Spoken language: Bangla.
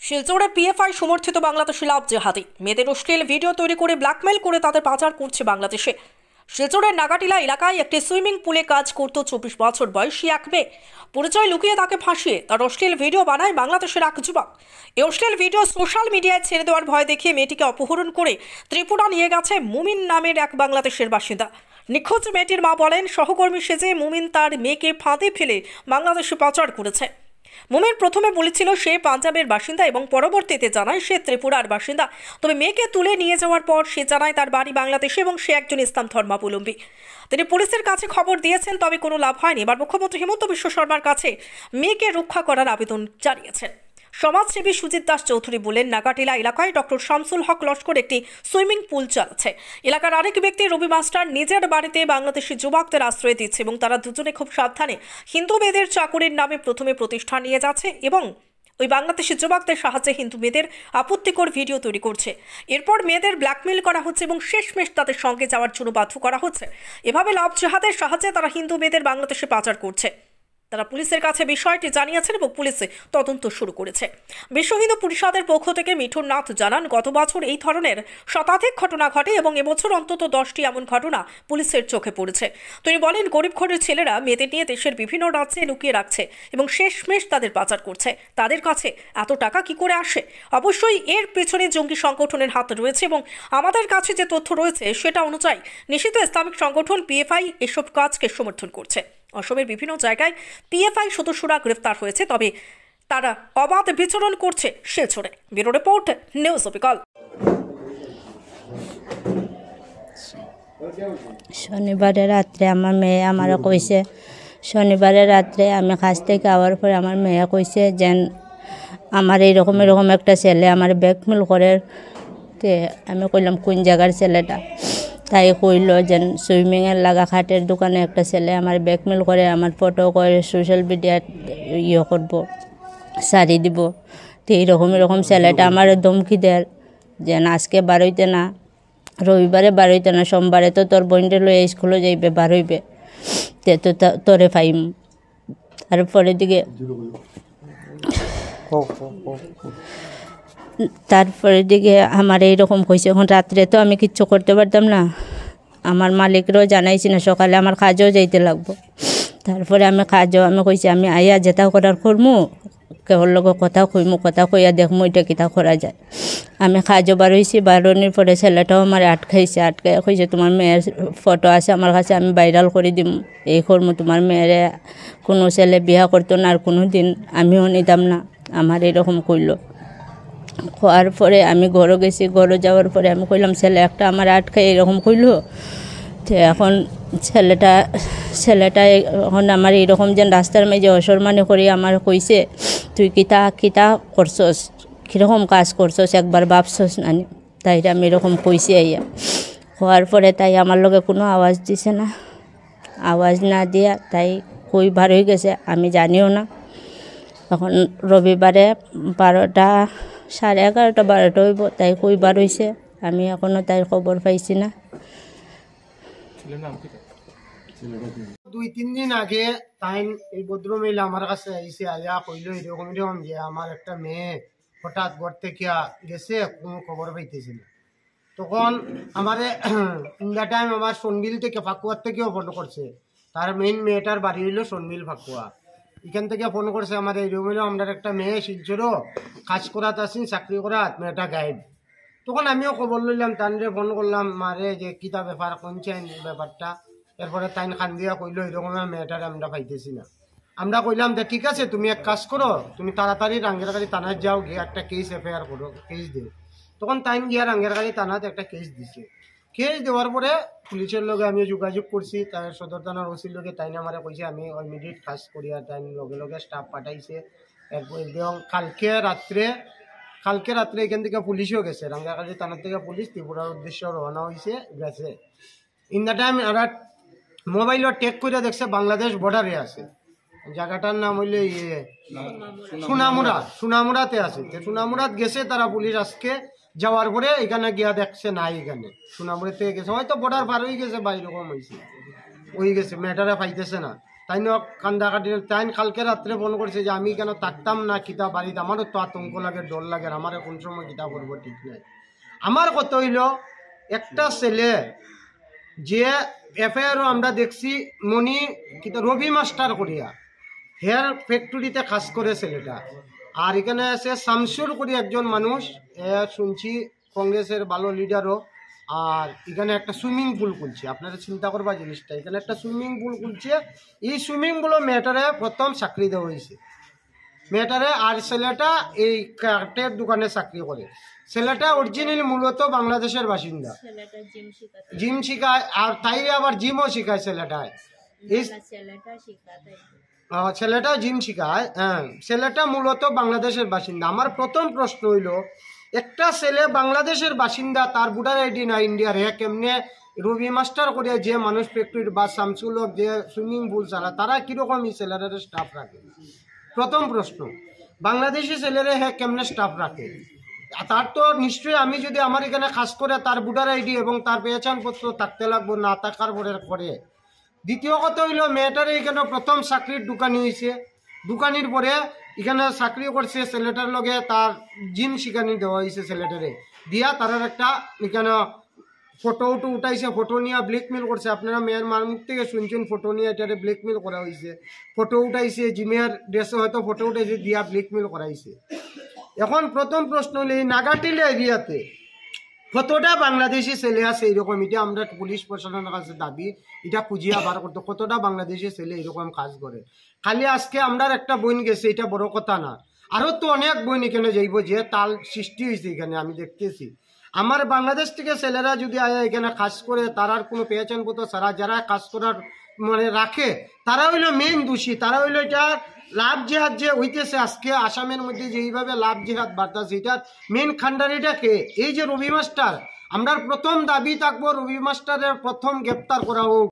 শিলচরে পিএফআই সমর্থিত বাংলাদেশি লাভ জেহাদি মেয়েদের অশ্লীল ভিডিও তৈরি করে ব্ল্যাকমেল করে তাদের পাচার করছে বাংলাদেশে। শিলচরের নাগাটিলা এলাকায় একটি সুইমিং পুলে কাজ করত 24 বছর বয়সী এক মেয়ে। পরিচয় লুকিয়ে তাকে ফাঁসিয়ে তার অশ্লীল ভিডিও বানায় বাংলাদেশের এক যুবক। এই অশ্লীল ভিডিও সোশ্যাল মিডিয়ায় ছেড়ে দেওয়ার ভয় দেখিয়ে মেয়েটিকে অপহরণ করে ত্রিপুরা নিয়ে গেছে মুমিন নামের এক বাংলাদেশের বাসিন্দা। নিখোঁজ মেয়েটির মা বলেন, সহকর্মী সেজে মুমিন তার মেয়েকে ফাঁদে ফেলে বাংলাদেশে পাচার করেছে। মুমিন প্রথমে বলেছিল সে পাঞ্জাবের বাসিন্দা এবং পরবর্তীতে জানায় সে ত্রিপুরার বাসিন্দা। তবে মেয়েকে তুলে নিয়ে যাওয়ার পর সে জানায় তার বাড়ি বাংলাদেশে এবং সে একজন ইসলাম ধর্মাবলম্বী। তিনি পুলিশের কাছে খবর দিয়েছেন, তবে কোনো লাভ হয়নি। এবার মুখ্যমন্ত্রী হিমন্ত বিশ্ব শর্মার কাছে মেয়েকে রক্ষা করার আবেদন জানিয়েছেন। সমাজসেবী সুজিত দাস চৌধুরী বলেন, নাগাটিলা এলাকায় ডক্টর শামসুল হক লস্কর একটি সুইমিং পুল চালাচ্ছে। এলাকার আরেক ব্যক্তি রবি মাস্টার নিজের বাড়িতে বাংলাদেশি যুবকদের আশ্রয় দিচ্ছে এবং তারা দুজনে খুব সাবধানে হিন্দু মেয়েদের চাকুরির নামে প্রথমে প্রতিষ্ঠান নিয়ে যাচ্ছে এবং ওই বাংলাদেশি যুবকদের সাহায্যে হিন্দু মেয়েদের আপত্তিকর ভিডিও তৈরি করছে। এরপর মেয়েদের ব্ল্যাকমেল করা হচ্ছে এবং শেষমেশ তাদের সঙ্গে যাওয়ার জন্য বাধ্য করা হচ্ছে। এভাবে লাভ জেহাদের সাহায্যে তারা হিন্দু মেয়েদের বাংলাদেশে পাচার করছে। তারা পুলিশের কাছে বিষয়টি জানিয়েছেন এবং পুলিশে তদন্ত শুরু করেছে। বিশ্ব হিন্দু পরিষদের পক্ষ থেকে মিঠুন নাথ জানান, গত বছর এই ধরনের শতাধিক ঘটনা ঘটে এবং এবছর অন্তত 10টি এমন ঘটনা পুলিশের চোখে পড়েছে। তিনি বলেন, গরিব ঘরের ছেলেরা মেয়েদের নিয়ে দেশের বিভিন্ন রাজ্যে লুকিয়ে রাখছে এবং শেষমেশ তাদের পাচার করছে। তাদের কাছে এত টাকা কি করে আসে? অবশ্যই এর পেছনে জঙ্গি সংগঠনের হাত রয়েছে এবং আমাদের কাছে যে তথ্য রয়েছে সেটা অনুযায়ী নিষিদ্ধ ইসলামিক সংগঠন পিএফআই এসব কাজকে সমর্থন করছে। অসমের বিভিন্ন জায়গায় পিএফআই সদস্যরা গ্রেফতার হয়েছে, তবে তারা অবাধ বিচরণ করছে শিলচরে। ব্যুরো রিপোর্ট, নিউজ অবিকল। শনিবারে রাত্রে আমার মেয়ে আমারে কইছে, শনিবারে রাত্রে আমি কাজ থেকে আওয়ার পরে আমার মেয়ে কইছে যে আমার এরকম একটা ছেলে আমার ব্ল্যাকমেল করে। তে আমি কইলাম কোন জায়গার ছেলেটা? তাই কইল যে সুইমিংয়ের লাগা খাটের দোকানে একটা ছেলে আমার ব্ল্যাকমেল করে, আমার ফটো করে সোশ্যাল মিডিয়ায় করব, সারি দিব। তো এরকম ছেলেটা আমার ধমকি দেয় যে আজকে বারইতে না, রবিবারে বারইতে না, সোমবারে তো তোর বোনটা লয়ে স্কুলে যাইবে, বারইবে, তে তো তোরে ফাইম। তারপরে দিকে আমার এইরকম কইছে। এখন রাত্রে তো আমি কিচ্ছু করতে পারতাম না, আমার মালিকরাও জানাইছি না, সকালে আমার কাজও যাইতে লাগবো। তারপরে আমি কইছি আমি আইয়া যেটা করার করমু, কেবল লোক কথা কইমু, কথা কইয়া দেখমু এটা কিতা করা যায়। আমি কাজও বারইছি, বারোনির পরে ছেলেটাও আমার আটকাইছে, কইছে তোমার মেয়ের ফটো আছে আমার কাছে, আমি ভাইরাল করে দিম, এই করমু। তোমার মেয়ের কোনো ছেলে বিয়া করতো না আর কোনো দিন আমিও নিতাম না, আমার এরকম কইল। হওয়ার পরে আমি ঘরে গেছি, ঘরে যাওয়ার পরে আমি কইলাম ছেলে একটা আমার আটকে এরকম কইল। তো এখন ছেলেটা এখন আমার এরকম যেন রাস্তার মাঝে অসম্মানি করি আমার কইছে, তুই কিতা করছস, কীরকম কাজ করছস, একবার ভাবছস না? তাই আমি এরকম কইছি আইয়া। হওয়ার পরে তাই আমার লগে কোনো আওয়াজ দিছে না, আওয়াজ না দিয়া তাই কই বার হয়ে গেছে আমি জানিও না। এখন রবিবারে 12টা, 11:30, 12টা হইব, তাই কই বার হয়েছে আমি এখনও তাই খবর পাইছি না। 2-3 দিন আগে তাই এই ভদ্র মহিলা আমার কাছে আইসে, আয়া কইল এরকম যে আমার একটা মেয়ে হঠাৎ ঘর থেকে গেছে, কোনো খবর পাইতেছি না। তখন আমার ইন্দা টাইম আমার সোনবিল থেকে, ফাকুয়ার থেকেও ফোন করছে। তার মেয়েটার বাড়ি হইল সোনবিল ফাকুয়া, এখান থেকে ফোন করছে আমার এইরকম হইল আমরা একটা মেয়ে শিলচরও কাজ করাত আসি, চাকরি করাত, মেয়েটা গায়েব। তখন আমিও খবর লইলাম, তানরে ফোন করলাম মারে যে কিতা ব্যাপার, কোনছেন ব্যাপারটা। এরপরে তাইন খান্দিয়া কইলো এরকম মেয়েটারে আমরা পাইতেছি না। আমরা কইলাম যে ঠিক আছে, তুমি এক কাজ করো, তুমি তাড়াতাড়ি রাঙ্গেরগাড়ি থানায় যাও, গিয়ে একটা কেস এফআইআর করো, কেস দিও। তখন তাইন গিয়া রাঙ্গেরগাড়ি থানাতে একটা কেস দিছে। কেস দেওয়ার পরে পুলিশের লগে আমি যোগাযোগ করছি, তার সদর থানার ওসির লগে, তাইন আমার কইছে আমি ইমিডিয়েট কাজ করি, আর তাইন লগে স্টাফ পাঠাইছে। এরপর এবং কালকে রাত্রে এখান থেকে পুলিশও গেছে, রাঙ্গাখালি থানার থেকে পুলিশ ত্রিপুরার উদ্দেশ্যে রওনা হয়েছে গেছে। ইন দ্য টাইম এরা মোবাইলও টেক করে দেখছে বাংলাদেশ বর্ডারে আছে, জায়গাটার নাম হইলে সোনামুড়াতে আছে। সোনামুড়াত গেছে তারা পুলিশ, আজকে যাওয়ার পরে এখানে গিয়া দেখছে নাই, এখানে সোনামুড়া থেকে গেছে, হয়তো বর্ডার পার হয়ে গেছে বা এরকম হয়েছে, ওই গেছে, মেয়েটারে পাইতেছে না। তাই কান্দা কাটি তাই কালকে রাত্রে ফোন করছে যে আমি কেন থাকতাম না কিতা বাড়িতে, আমারও তো আতঙ্ক লাগে, ডর লাগে, আমার কোন সময় কিতা করবো ঠিক নাই। আমার কত হইল একটা ছেলে যে এফআইআরও আমরা দেখছি মনি কিতা রবি মাস্টার করিয়া হেয়ার ফ্যাক্টরিতে কাজ করে ছেলেটা। আর এখানে আছে শামসুর করি একজন মানুষ, শুনছি কংগ্রেসের ভালো লিডারও। আর এখানে একটা সুইমিং পুল খুলছে, আপনারা চিন্তা করবা জিনিসটা, এখানে একটা সুইমিং পুল খুলছে। এই সুইমিং পুলও মেয়েটারে প্রথম চাকরি দেওয়া হয়েছে মেয়েটারে। আর ছেলেটা এই কাঠের দোকানে চাকরি করে। ছেলেটা অরিজিনালি মূলত বাংলাদেশের বাসিন্দা, জিম শিখায়, আর তাই আবার জিমও শিখায় ছেলেটায়। এই ছেলেটা জিম শিখায়, হ্যাঁ, ছেলেটা মূলত বাংলাদেশের বাসিন্দা। আমার প্রথম প্রশ্ন হইল, একটা ছেলে বাংলাদেশের বাসিন্দা, তার ভোটার আইডি না ইন্ডিয়ার, হ্যাঁ কেমনে রবি মাস্টার করিয়া যে মানুষ ফ্যাক্টরির বা শামসুলক যে সুইমিং পুল চালা, তারা কিরকম এই ছেলেদের স্টাফ রাখে? প্রথম প্রশ্ন, বাংলাদেশি ছেলেরা হ্যাঁ কেমনে স্টাফ রাখে? তার তো নিশ্চয়ই আমি যদি আমার এখানে খাস করে তার ভোটার আইডি এবং তার পেহচানপত্র থাকতে লাগবো, না থাকার পরে করে। দ্বিতীয় কথা হইল, মেয়েটারে এখানে প্রথম চাকরির দোকানি হয়েছে, দোকানির পরে এখানে চাকরি করছে ছেলেটার লগে, তার জিম শিখানি দেওয়া হয়েছে ছেলেটারে দিয়া, তার একটা এখানে ফটো উঠাইছে, ফটো নিয়ে ব্ল্যাকমেল করছে। আপনারা মেয়ের মার মুখ থেকে শুনছেন ফটো নিয়ে এটারে ব্ল্যাকমেল করা হয়েছে, ফটো উঠাইছে, জিমের ড্রেসে হয়তো ফটো উঠাইছে দিয়া ব্ল্যাকমেল করাইছে। এখন প্রথম প্রশ্ন হলে এই নাগাটিলা এরিয়াতে কতটা বাংলাদেশি ছেলে আছে এরকম, এটা আমরা পুলিশ প্রশাসনের কাছে দাবি, এটা খুঁজিয়া বার করতে, কতটা বাংলাদেশি ছেলে এরকম কাজ করে। খালি আজকে আমরা একটা বইন গেছে, এটা বড় কথা না, আরো তো অনেক বইন এখানে যাইব, যে তাল সৃষ্টি হয়েছে এখানে আমি দেখতেছি। আমার বাংলাদেশ থেকে ছেলেরা যদি আয়া এখানে কাজ করে, তারার কোনো পেহচান পত্র ছাড়া যারা কাজ করার মানে রাখে, তারা হইলো মেইন দোষী। তারা হইলো এটা লাভ জেহাদ যে হইতেছে আজকে আসামের মধ্যে, যেইভাবে লাভ জেহাদ বাড়তেছে, এটার মেন খান্ডারিটা কে? এই যে রবি মাস্টার। আমরা প্রথম দাবি থাকবো রবি মাস্টারের প্রথম গ্রেপ্তার করা হোক।